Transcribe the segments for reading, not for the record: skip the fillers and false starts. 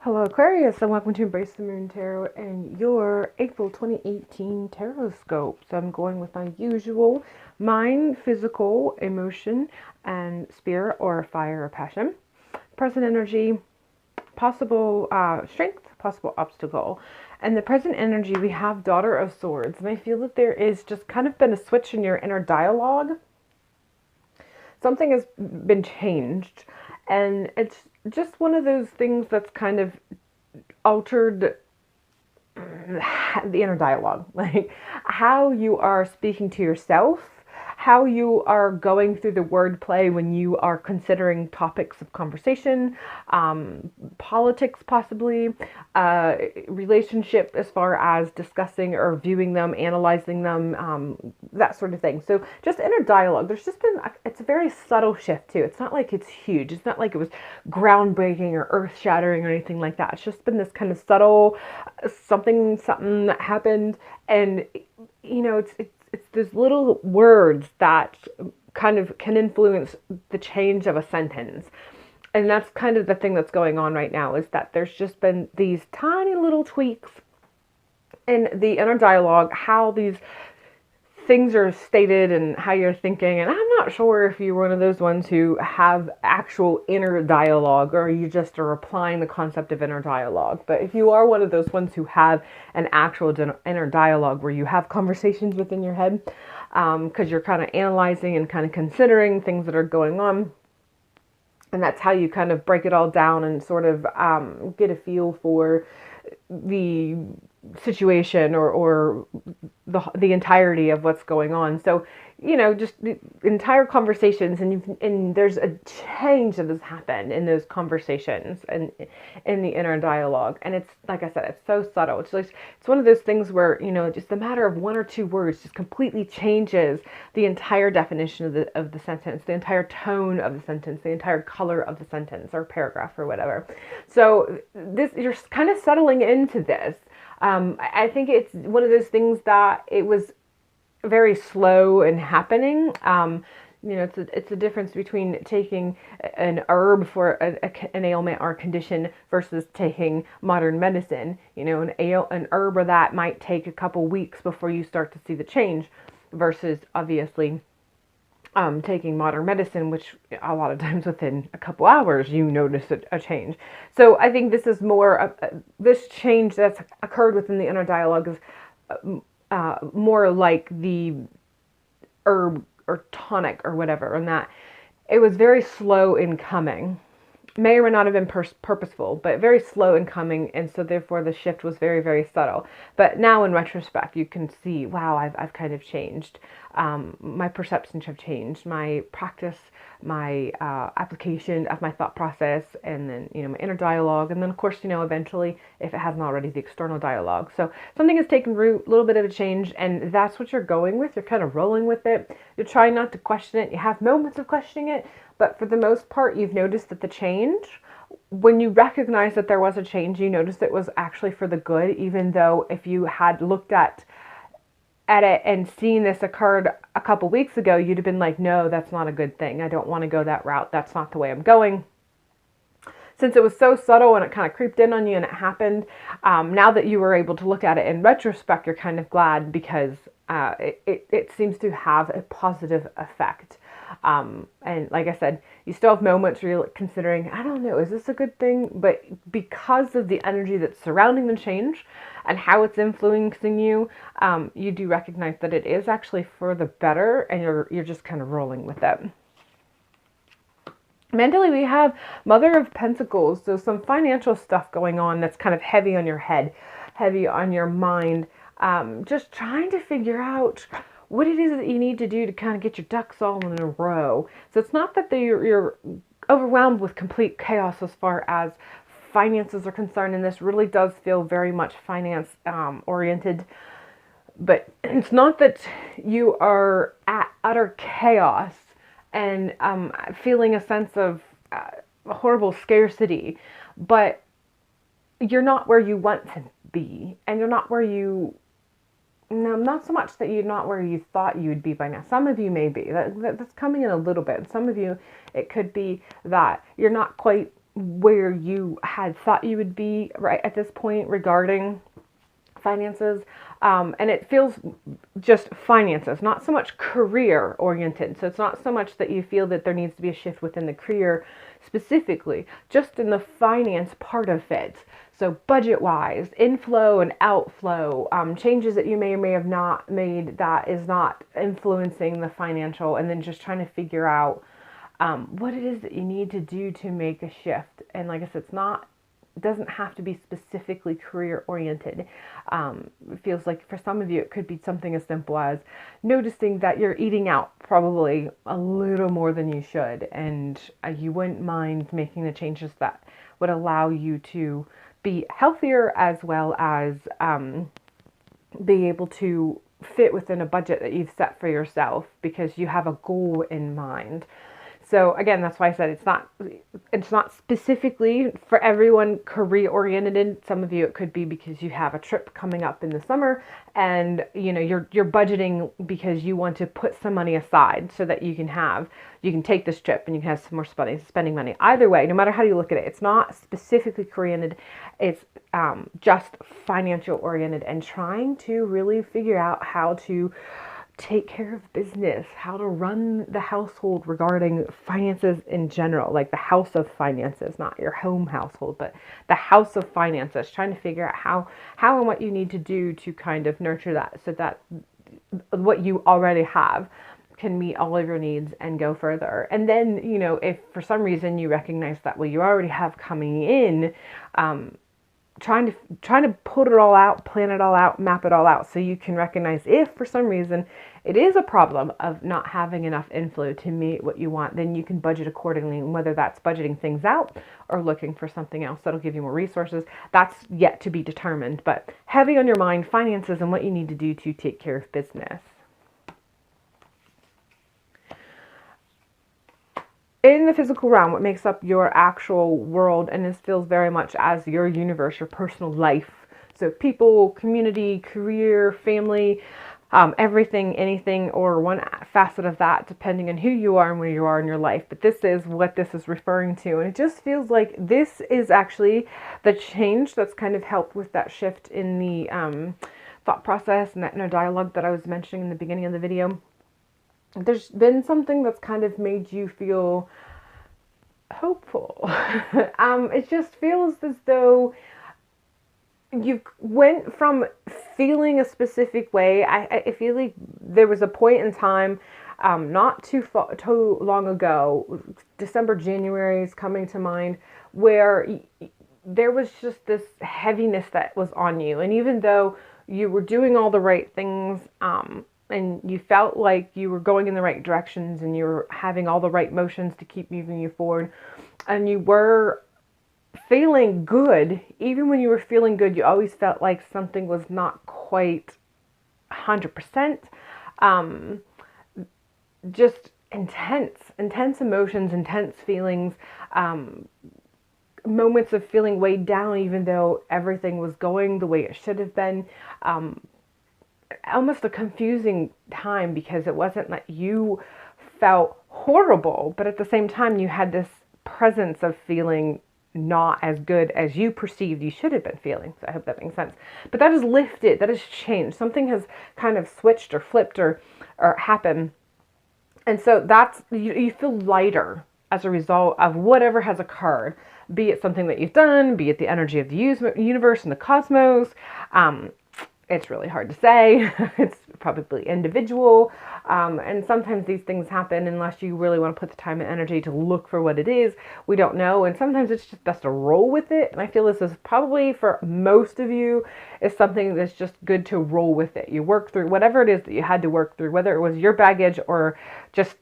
Hello Aquarius and welcome to Embrace the Moon Tarot and your April 2018 Tarotscope. So I'm going with my usual mind, physical, emotion, and spirit or fire or passion. Present energy, possible strength, possible obstacle. And the present energy we have Daughter of Swords. And I feel that there is just kind of been a switch in your inner dialogue. Something has been changed. And it's just one of those things that's kind of altered the inner dialogue, like how you are speaking to yourself, how you are going through the wordplay when you are considering topics of conversation, politics possibly, relationship as far as discussing or viewing them, analyzing them, that sort of thing. So just inner dialogue. There's just been, it's a very subtle shift too. It's not like it's huge. It's not like it was groundbreaking or earth shattering or anything like that. It's just been this kind of subtle something that happened, and it's those little words that kind of can influence the change of a sentence. And that's kind of the thing that's going on right now, is that there's just been these tiny little tweaks in the inner dialogue, how these things are stated and how you're thinking. And I'm not sure if you're one of those ones who have actual inner dialogue or you just are applying the concept of inner dialogue. But if you are one of those ones who have an actual inner dialogue where you have conversations within your head, because you're kind of analyzing and kind of considering things that are going on, and that's how you kind of break it all down and sort of get a feel for the situation or the entirety of what's going on. So, just the entire conversations, and there's a change that has happened in those conversations and in the inner dialogue. And it's, like I said, it's so subtle. It's like, it's one of those things where, just a matter of one or two words just completely changes the entire definition of the sentence, the entire tone of the sentence, the entire color of the sentence or paragraph or whatever. So you're kind of settling into this. I think it's one of those things that it was very slow in happening. It's a difference between taking an herb for an ailment or condition versus taking modern medicine. An herb or that might take a couple weeks before you start to see the change, versus obviously taking modern medicine, which a lot of times within a couple hours you notice a change. So I think this is more this change that's occurred within the inner dialogue is more like the herb or tonic or whatever, and that it was very slow in coming. May or may not have been purposeful, but very slow in coming, and so therefore the shift was very, very subtle. But now in retrospect, you can see, wow, I've kind of changed. My perceptions have changed. My practice, my application of my thought process, and then, my inner dialogue, and then of course, eventually, if it hasn't already, the external dialogue. So something has taken root, a little bit of a change, and that's what you're going with. You're kind of rolling with it. You're trying not to question it. You have moments of questioning it, but for the most part, you've noticed that the change, when you recognize that there was a change, you noticed it was actually for the good, even though if you had looked at it and seen this occurred a couple weeks ago, you'd have been like, no, that's not a good thing. I don't want to go that route. That's not the way I'm going. Since it was so subtle and it kind of creeped in on you and it happened, now that you were able to look at it in retrospect, you're kind of glad, because it seems to have a positive effect. And like I said, you still have moments where you're considering, I don't know, is this a good thing? But because of the energy that's surrounding the change and how it's influencing you, you do recognize that it is actually for the better, and you're just kind of rolling with it. Mentally, we have Mother of Pentacles, so some financial stuff going on that's kind of heavy on your head, heavy on your mind, just trying to figure out what it is that you need to do to kind of get your ducks all in a row. So it's not that you're overwhelmed with complete chaos as far as finances are concerned, and this really does feel very much finance oriented. But it's not that you are at utter chaos and feeling a sense of horrible scarcity, but you're not where you want to be, and you're not where you, no, not so much that you're not where you thought you would be by now. Some of you may be. That's coming in a little bit. Some of you, it could be that you're not quite where you had thought you would be right at this point regarding finances. And it feels just finances, not so much career oriented. So it's not so much that you feel that there needs to be a shift within the career specifically, just in the finance part of it. So budget wise, inflow and outflow, changes that you may or may have not made that is not influencing the financial, and then just trying to figure out what it is that you need to do to make a shift. And like I said, it doesn't have to be specifically career oriented. It feels like for some of you, it could be something as simple as noticing that you're eating out probably a little more than you should. And you wouldn't mind making the changes that would allow you to be healthier, as well as be able to fit within a budget that you've set for yourself because you have a goal in mind. So again, that's why I said it's not specifically for everyone career oriented. Some of you, it could be because you have a trip coming up in the summer, and you're budgeting because you want to put some money aside so that you can take this trip and you can have some more spending money. Either way, no matter how you look at it, it's not specifically career oriented. It's just financial oriented, and trying to really figure out how to take care of business, how to run the household regarding finances in general, like the house of finances, not your home household, but the house of finances, trying to figure out how and what you need to do to kind of nurture that so that what you already have can meet all of your needs and go further. And then, if for some reason you recognize that what you already have coming in, trying to put it all out, plan it all out, map it all out, so you can recognize if for some reason it is a problem of not having enough inflow to meet what you want, then you can budget accordingly. And whether that's budgeting things out or looking for something else that'll give you more resources, that's yet to be determined. But heavy on your mind, finances and what you need to do to take care of business. In the physical realm, what makes up your actual world, and this feels very much as your universe, your personal life. So people, community, career, family, everything, anything, or one facet of that, depending on who you are and where you are in your life. But this is what this is referring to. And it just feels like this is actually the change that's kind of helped with that shift in the thought process and that inner dialogue that I was mentioning in the beginning of the video. There's been something that's kind of made you feel hopeful. It just feels as though you went from feeling a specific way. I feel like there was a point in time, not too long ago, December, January is coming to mind, where there was just this heaviness that was on you. And even though you were doing all the right things, and you felt like you were going in the right directions and you were having all the right motions to keep moving you forward, and you were feeling good, even when you were feeling good, you always felt like something was not quite 100%. Just intense emotions, intense feelings, moments of feeling weighed down, even though everything was going the way it should have been. Almost a confusing time, because it wasn't that you felt horrible, but at the same time you had this presence of feeling not as good as you perceived you should have been feeling. So I hope that makes sense. But that has lifted, that has changed. Something has kind of switched or flipped or happened. And so that's, you feel lighter as a result of whatever has occurred, be it something that you've done, be it the energy of the universe and the cosmos. It's really hard to say. It's probably individual. And sometimes these things happen unless you really want to put the time and energy to look for what it is. We don't know. And sometimes it's just best to roll with it. And I feel this is probably for most of you is something that's just good to roll with it. You work through whatever it is that you had to work through, whether it was your baggage or just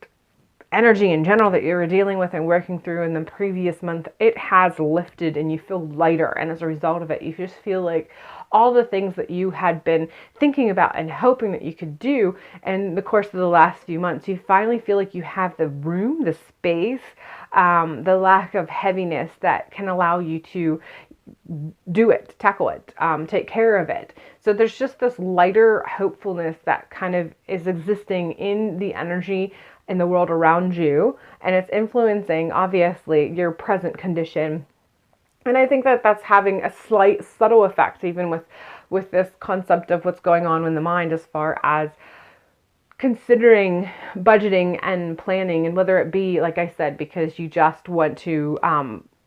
energy in general that you were dealing with and working through in the previous month. It has lifted and you feel lighter. And as a result of it, you just feel like all the things that you had been thinking about and hoping that you could do in the course of the last few months, you finally feel like you have the room, the space, the lack of heaviness that can allow you to do it, tackle it, take care of it. So there's just this lighter hopefulness that kind of is existing in the energy in the world around you, and it's influencing, obviously, your present condition And I think that that's having a slight subtle effect, even with this concept of what's going on in the mind, as far as considering budgeting and planning, and whether it be, like I said, because you just want to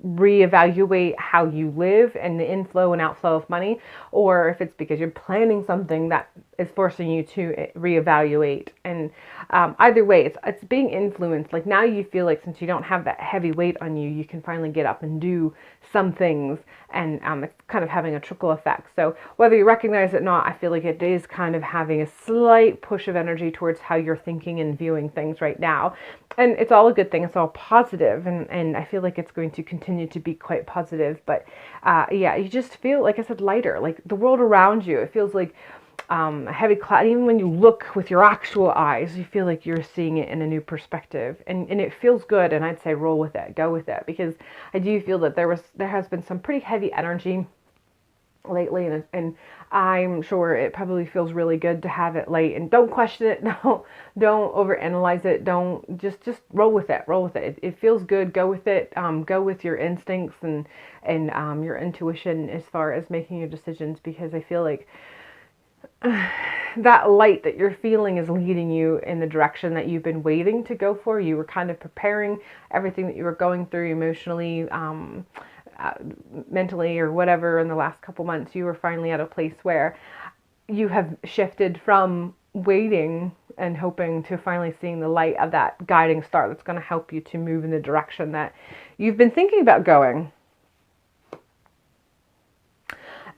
reevaluate how you live and the inflow and outflow of money, or if it's because you're planning something that is forcing you to reevaluate. And either way, it's being influenced. Like, now you feel like, since you don't have that heavy weight on you, you can finally get up and do some things, and it's kind of having a trickle effect. So whether you recognize it or not, I feel like it is kind of having a slight push of energy towards how you're thinking and viewing things right now. And it's all a good thing. It's all positive, and I feel like it's going to continue to be quite positive. But yeah, you just feel, like I said, lighter. Like, the world around you, it feels like a heavy cloud. Even when you look with your actual eyes, you feel like you're seeing it in a new perspective, and it feels good. And I'd say roll with it, go with it, because I do feel that there has been some pretty heavy energy lately, and I'm sure it probably feels really good to have it light. And don't question it. Don't overanalyze it. Don't just roll with it. Roll with it. It feels good. Go with it. Go with your instincts and your intuition as far as making your decisions, because I feel like that light that you're feeling is leading you in the direction that you've been waiting to go for. You were kind of preparing everything that you were going through emotionally, mentally, or whatever in the last couple months. You were finally at a place where you have shifted from waiting and hoping to finally seeing the light of that guiding star that's going to help you to move in the direction that you've been thinking about going.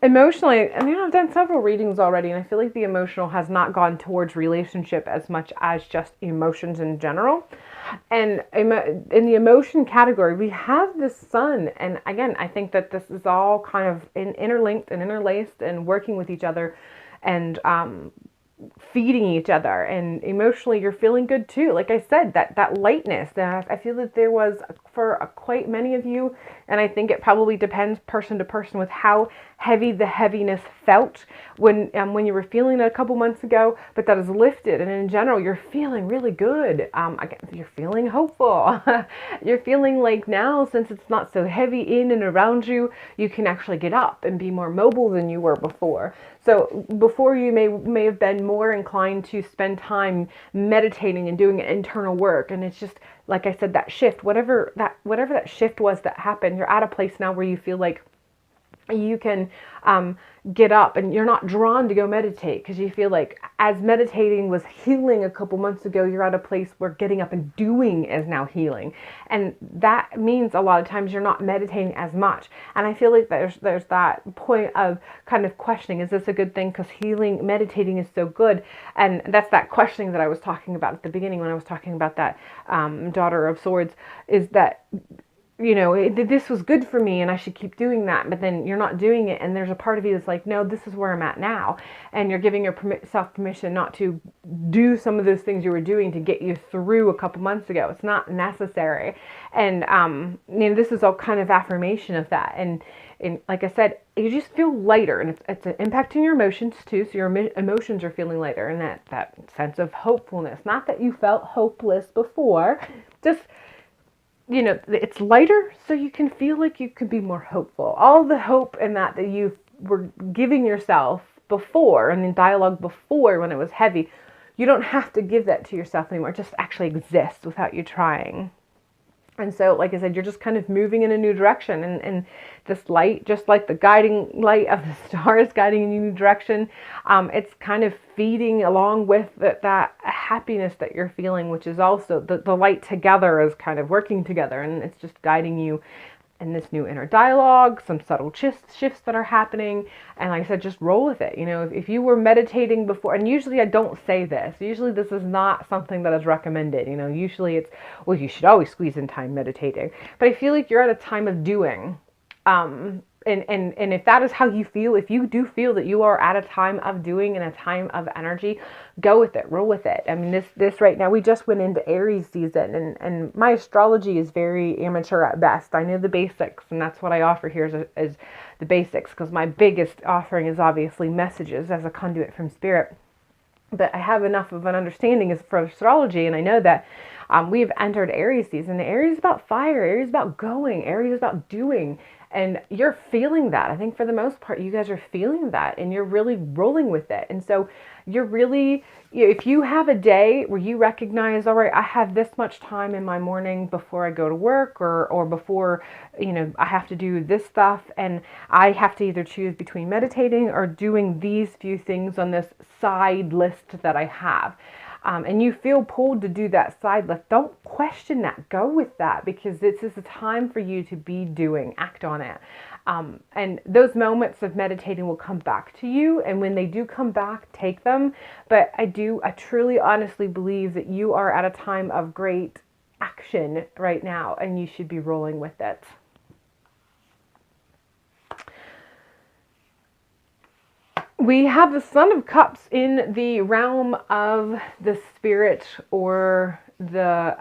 Emotionally, and I've done several readings already, and I feel like the emotional has not gone towards relationship as much as just emotions in general. And in the emotion category, we have the sun. And again, I think that this is all kind of interlinked and interlaced and working with each other, and feeding each other. And emotionally, you're feeling good too. Like I said, that lightness that I feel that there was for quite many of you. And I think it probably depends person to person with how heavy the heaviness felt when you were feeling it a couple months ago, but that is lifted. And in general, you're feeling really good. Again, you're feeling hopeful. You're feeling like now, since it's not so heavy in and around you, you can actually get up and be more mobile than you were before. So before, you may have been more inclined to spend time meditating and doing internal work. And it's just, like I said, that shift, whatever that shift was that happened, you're at a place now where you feel like you can get up, and you're not drawn to go meditate, because you feel like, as meditating was healing a couple months ago, you're at a place where getting up and doing is now healing. And that means a lot of times you're not meditating as much. And I feel like there's that point of kind of questioning, is this a good thing? Because meditating is so good. And that's that questioning that I was talking about at the beginning when I was talking about that Daughter of Swords, is that, this was good for me and I should keep doing that, but then you're not doing it, and there's a part of you that's like, no, this is where I'm at now, and you're giving yourself permission not to do some of those things you were doing to get you through a couple months ago. It's not necessary. And this is all kind of affirmation of that. And like I said, you just feel lighter, and it's impacting your emotions too. So your emotions are feeling lighter, and that sense of hopefulness. Not that you felt hopeless before, just, it's lighter, so you can feel like you could be more hopeful. All the hope and that you were giving yourself before, and in dialogue before, when it was heavy, you don't have to give that to yourself anymore. It just actually exists without you trying. And so, like I said, you're just kind of moving in a new direction, and this light, just like the guiding light of the stars guiding in a new direction, it's kind of feeding along with that happiness that you're feeling, which is also the light together is kind of working together, and it's just guiding you in this new inner dialogue, some subtle shifts that are happening. And like I said, just roll with it. If you were meditating before, and usually I don't say this, usually this is not something that is recommended. Usually it's, well, you should always squeeze in time meditating. But I feel like you're at a time of doing. And if that is how you feel, if you do feel that you are at a time of doing and a time of energy, go with it, roll with it. I mean, this right now, we just went into Aries season, and my astrology is very amateur at best. I know the basics, and that's what I offer here is the basics, because my biggest offering is obviously messages as a conduit from spirit. But I have enough of an understanding for astrology, and I know that we've entered Aries season. Aries is about fire. Aries is about going. Aries is about doing. And you're feeling that. I think for the most part, you guys are feeling that and you're really rolling with it. And so you're really, if you have a day where you recognize, all right, I have this much time in my morning before I go to work or before, I have to do this stuff, and I have to either choose between meditating or doing these few things on this side list that I have. And you feel pulled to do that side list, don't question that. Go with that, because this is a time for you to be doing, act on it. And those moments of meditating will come back to you. And when they do come back, take them. But I truly, honestly believe that you are at a time of great action right now, and you should be rolling with it. We have the Son of Cups in the realm of the spirit or the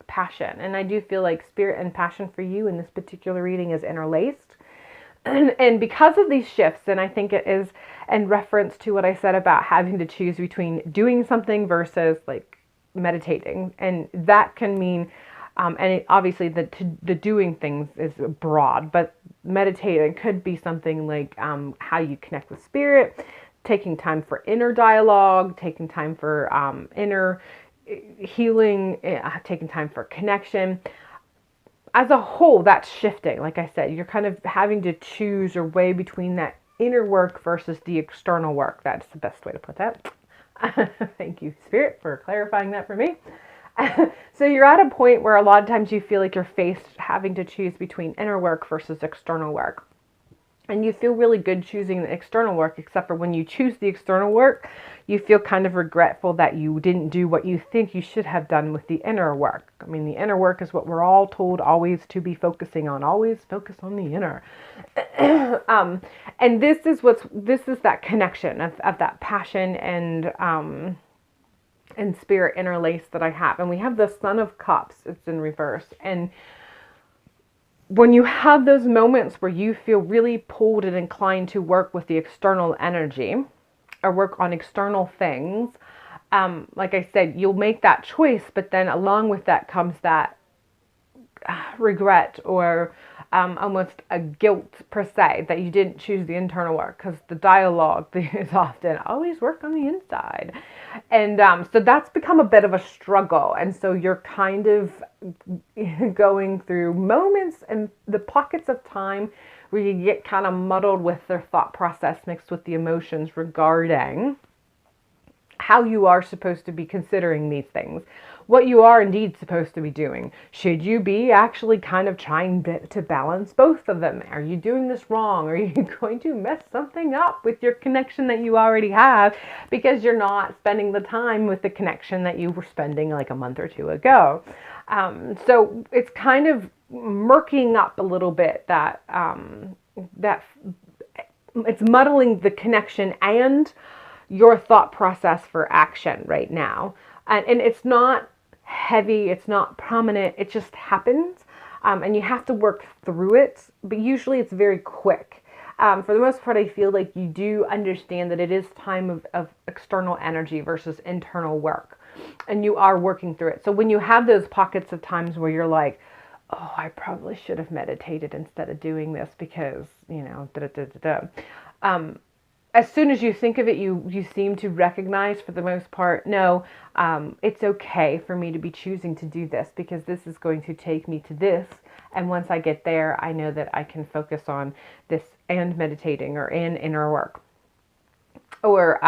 passion. And I do feel like spirit and passion for you in this particular reading is interlaced. And because of these shifts, and I think it is in reference to what I said about having to choose between doing something versus like meditating. And that can mean, obviously the doing things is broad, but meditating could be something like how you connect with spirit, taking time for inner dialogue, taking time for inner healing, taking time for connection. As a whole, that's shifting. Like I said, you're kind of having to choose or weigh between that inner work versus the external work. That's the best way to put that. Thank you, Spirit, for clarifying that for me. So you're at a point where a lot of times you feel like you're faced having to choose between inner work versus external work. And you feel really good choosing the external work, except for when you choose the external work, you feel kind of regretful that you didn't do what you think you should have done with the inner work. I mean, the inner work is what we're all told always to be focusing on. Always focus on the inner. And this is that connection of that passion and spirit interlaced that I have. And we have the Son of Cups. It's in reverse. And when you have those moments where you feel really pulled and inclined to work with the external energy or work on external things, like I said, you'll make that choice, but then along with that comes that regret or almost a guilt per se that you didn't choose the internal work, because the dialogue is often always work on the inside. And so that's become a bit of a struggle. And so you're kind of going through moments and the pockets of time where you get kind of muddled with their thought process mixed with the emotions regarding how you are supposed to be considering these things, what you are indeed supposed to be doing. Should you be actually kind of trying to balance both of them? Are you doing this wrong? Are you going to mess something up with your connection that you already have because you're not spending the time with the connection that you were spending like a month or two ago? So it's kind of murking up a little bit that it's muddling the connection and your thought process for action right now. And it's not heavy, it's not prominent, it just happens. And you have to work through it, but usually it's very quick. For the most part, I feel like you do understand that it is time of external energy versus internal work. And you are working through it. So when you have those pockets of times where you're like, oh, I probably should have meditated instead of doing this because, as soon as you think of it, you seem to recognize for the most part, no, it's okay for me to be choosing to do this because this is going to take me to this. And once I get there, I know that I can focus on this and meditating or in inner work. Or,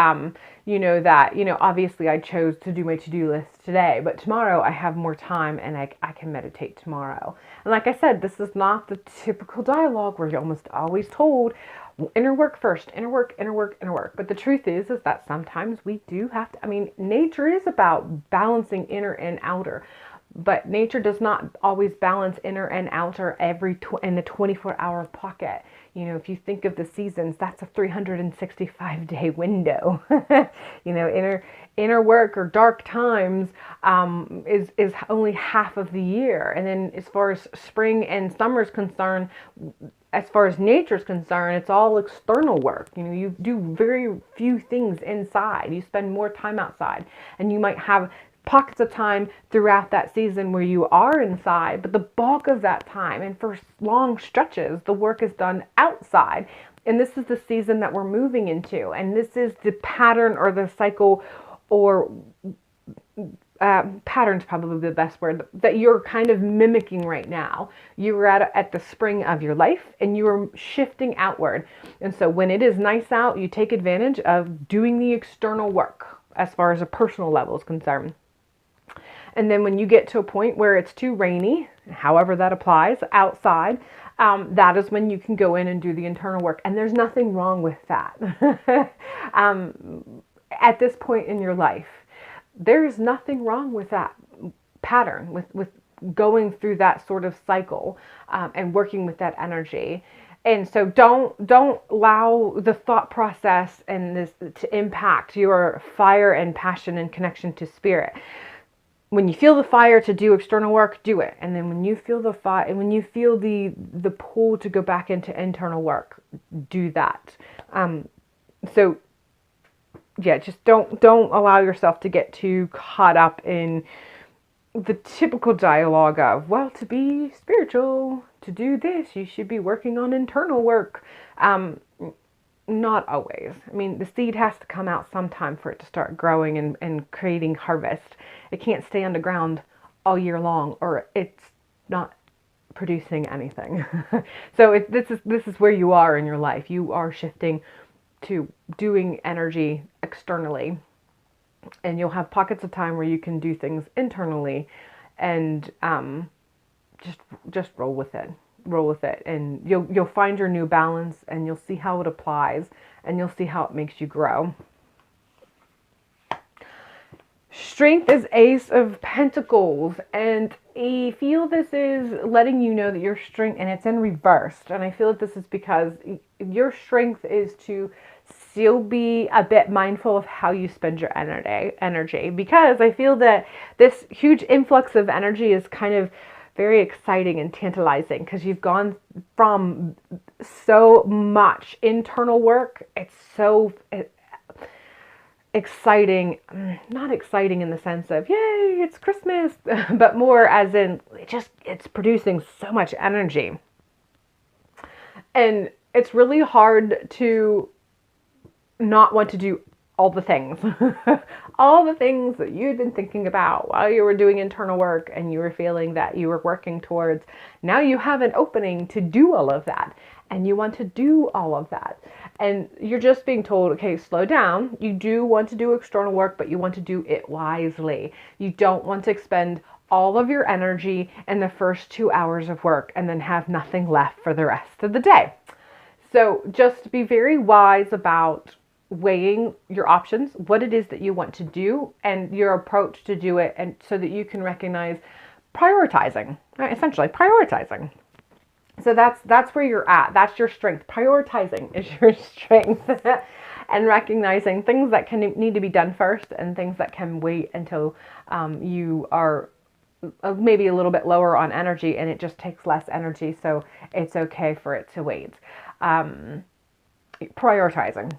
obviously I chose to do my to-do list today, but tomorrow I have more time and I can meditate tomorrow. And like I said, this is not the typical dialogue where you're almost always told, inner work first, inner work, inner work, inner work. But the truth is that sometimes we do have to, nature is about balancing inner and outer. But nature does not always balance inner and outer in the 24-hour pocket. If you think of the seasons, that's a 365-day window. Inner work or dark times is only half of the year. And then as far as spring and summer is concerned, as far as nature is concerned, it's all external work. You do very few things inside. You spend more time outside, and you might have pockets of time throughout that season where you are inside, but the bulk of that time and for long stretches, the work is done outside. And this is the season that we're moving into. And this is the pattern or the cycle, or pattern's probably the best word, that you're kind of mimicking right now. You are at the spring of your life and you are shifting outward. And so when it is nice out, you take advantage of doing the external work as far as a personal level is concerned. And then when you get to a point where it's too rainy, however that applies outside, that is when you can go in and do the internal work. And there's nothing wrong with that. At this point in your life, there's nothing wrong with that pattern, with going through that sort of cycle, and working with that energy. And so don't allow the thought process and this to impact your fire and passion and connection to spirit. When you feel the fire to do external work, do it. And then when you feel the fire, and when you feel the pull to go back into internal work, do that. So yeah, just don't allow yourself to get too caught up in the typical dialogue of, well, to be spiritual, to do this, you should be working on internal work. Not always. I mean, the seed has to come out sometime for it to start growing and creating harvest. It can't stay underground all year long, or it's not producing anything. So this is where you are in your life. You are shifting to doing energy externally, and you'll have pockets of time where you can do things internally, and just roll with it. Roll with it, and you'll find your new balance, and you'll see how it applies, and you'll see how it makes you grow. Strength is Ace of Pentacles, and I feel this is letting you know that your strength, and it's in reverse, and I feel that this is because your strength is to still be a bit mindful of how you spend your energy, because I feel that this huge influx of energy is kind of very exciting and tantalizing, because you've gone from so much internal work. It's so exciting, not exciting in the sense of, yay, it's Christmas, but more as in it's producing so much energy. And it's really hard to not want to do all the things, all the things that you'd been thinking about while you were doing internal work and you were feeling that you were working towards. Now you have an opening to do all of that, and you want to do all of that. And you're just being told, okay, slow down. You do want to do external work, but you want to do it wisely. You don't want to expend all of your energy in the first 2 hours of work and then have nothing left for the rest of the day. So just be very wise about weighing your options, what it is that you want to do, and your approach to do it, and so that you can recognize prioritizing, right? Essentially prioritizing. So that's where you're at. That's your strength. Prioritizing is your strength. And recognizing things that need to be done first and things that can wait until you are maybe a little bit lower on energy, and it just takes less energy, so it's okay for it to wait. Prioritizing.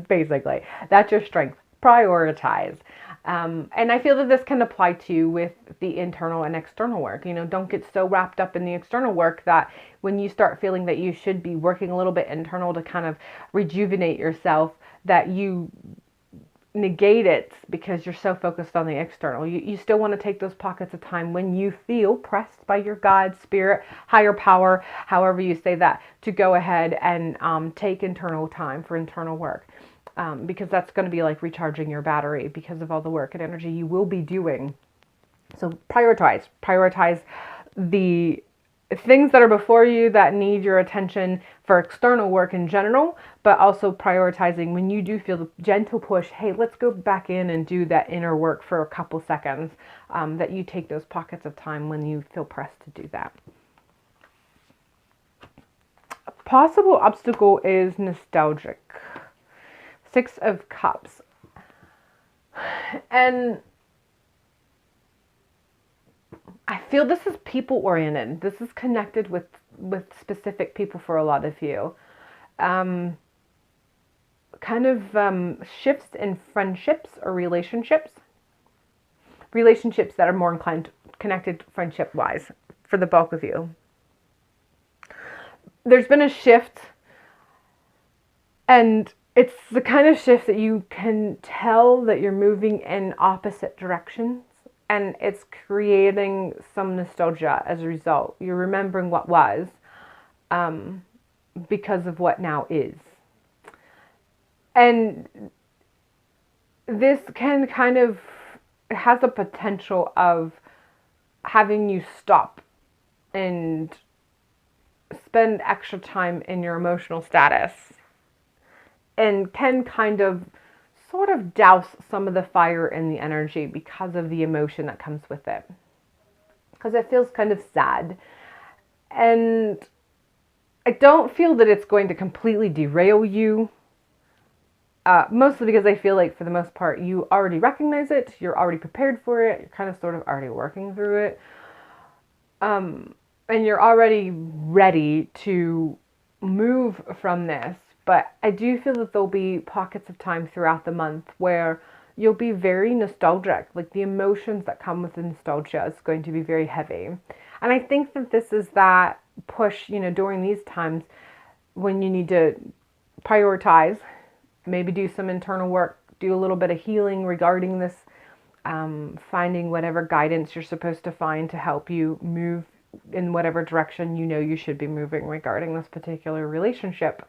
Basically, that's your strength. Prioritize. And I feel that this can apply to with the internal and external work. You know, don't get so wrapped up in the external work that when you start feeling that you should be working a little bit internal to kind of rejuvenate yourself, that you negate it because you're so focused on the external. You still want to take those pockets of time when you feel pressed by your God, spirit, higher power, however you say that, to go ahead and take internal time for internal work. Because that's going to be like recharging your battery because of all the work and energy you will be doing. So prioritize the things that are before you that need your attention for external work in general, but also prioritizing when you do feel the gentle push, hey, let's go back in and do that inner work for a couple seconds, that you take those pockets of time when you feel pressed to do that. A possible obstacle is nostalgic. 6 of Cups. And I feel this is people oriented. This is connected with specific people for a lot of you. Kind of shifts in friendships or relationships. relationships that are more inclined, connected friendship-wise for the bulk of you. There's been a shift, and it's the kind of shift that you can tell that you're moving in opposite directions, and it's creating some nostalgia as a result. You're remembering what was because of what now is. And this can kind of, has a potential of having you stop and spend extra time in your emotional status, and can kind of sort of douse some of the fire in the energy because of the emotion that comes with it. Because it feels kind of sad. And I don't feel that it's going to completely derail you. Mostly because I feel like for the most part you already recognize it, you're already prepared for it, you're kind of sort of already working through it. And you're already ready to move from this. But I do feel that there'll be pockets of time throughout the month where you'll be very nostalgic. Like the emotions that come with the nostalgia is going to be very heavy. And I think that this is that push, during these times when you need to prioritize, maybe do some internal work, do a little bit of healing regarding this, finding whatever guidance you're supposed to find to help you move in whatever direction you should be moving regarding this particular relationship.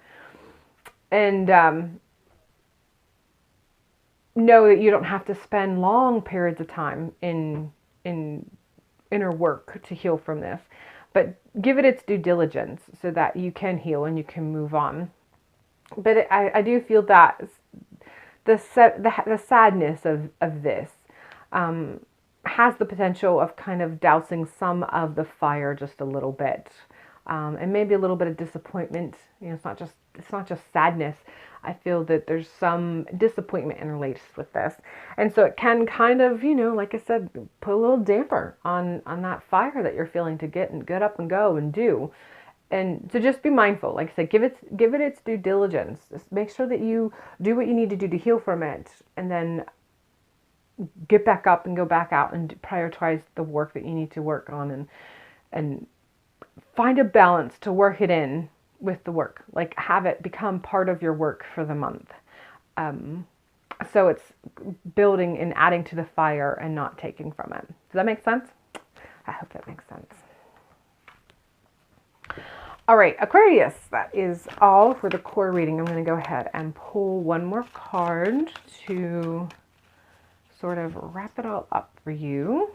And know that you don't have to spend long periods of time in inner work to heal from this, but give it its due diligence so that you can heal and you can move on. But I do feel that the sadness of this has the potential of kind of dousing some of the fire just a little bit, and maybe a little bit of disappointment. It's not just sadness. I feel that there's some disappointment interlaced with this, and so it can kind of, like I said, put a little damper on that fire that you're feeling to get up and go and do. And so just be mindful. Like I said, give it its due diligence. Just make sure that you do what you need to do to heal from it, and then get back up and go back out and prioritize the work that you need to work on, and find a balance to work it in with the work. Like have it become part of your work for the month. So it's building and adding to the fire and not taking from it. Does that make sense? I hope that makes sense. All right, Aquarius, that is all for the core reading. I'm going to go ahead and pull one more card to sort of wrap it all up for you.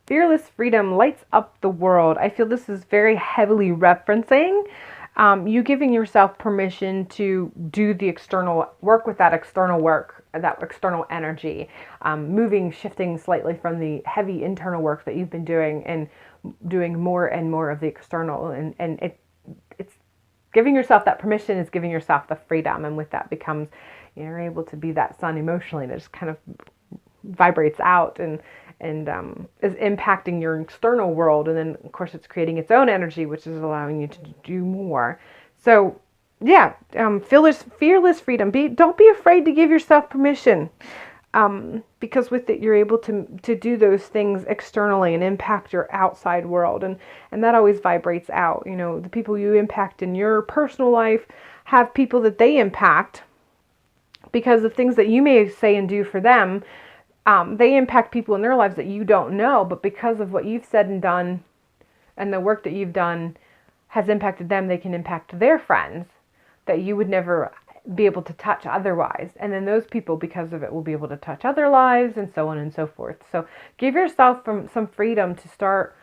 Fearless freedom lights up the world. I feel this is very heavily referencing you giving yourself permission to do the external work with that external work, that external energy, shifting slightly from the heavy internal work that you've been doing and doing more and more of the external. And it's giving yourself that permission is giving yourself the freedom. And with that becomes, you're able to be that sun emotionally that just kind of vibrates out and is impacting your external world. And then, of course, it's creating its own energy, which is allowing you to do more. So, yeah, fearless freedom. Don't be afraid to give yourself permission, because with it, you're able to do those things externally and impact your outside world. And that always vibrates out. The people you impact in your personal life have people that they impact, because the things that you may say and do for them, they impact people in their lives that you don't know, but because of what you've said and done and the work that you've done has impacted them, they can impact their friends that you would never be able to touch otherwise. And then those people, because of it, will be able to touch other lives and so on and so forth. So give yourself some freedom to start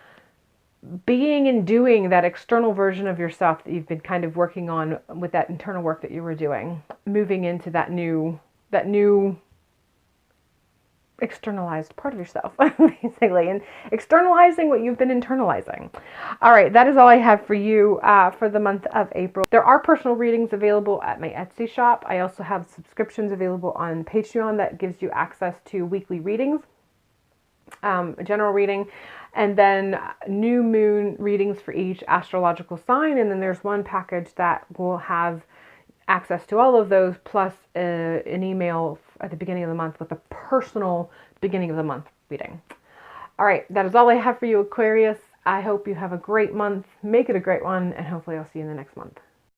being and doing that external version of yourself that you've been kind of working on with that internal work that you were doing, moving into that new externalized part of yourself, basically, and externalizing what you've been internalizing. All right, that is all I have for you for the month of April. There are personal readings available at my Etsy shop. I also have subscriptions available on Patreon that gives you access to weekly readings, a general reading, and then new moon readings for each astrological sign. And then there's one package that will have access to all of those, plus an email at the beginning of the month with a personal beginning of the month reading. All right, that is all I have for you, Aquarius. I hope you have a great month. Make it a great one, and hopefully I'll see you in the next month.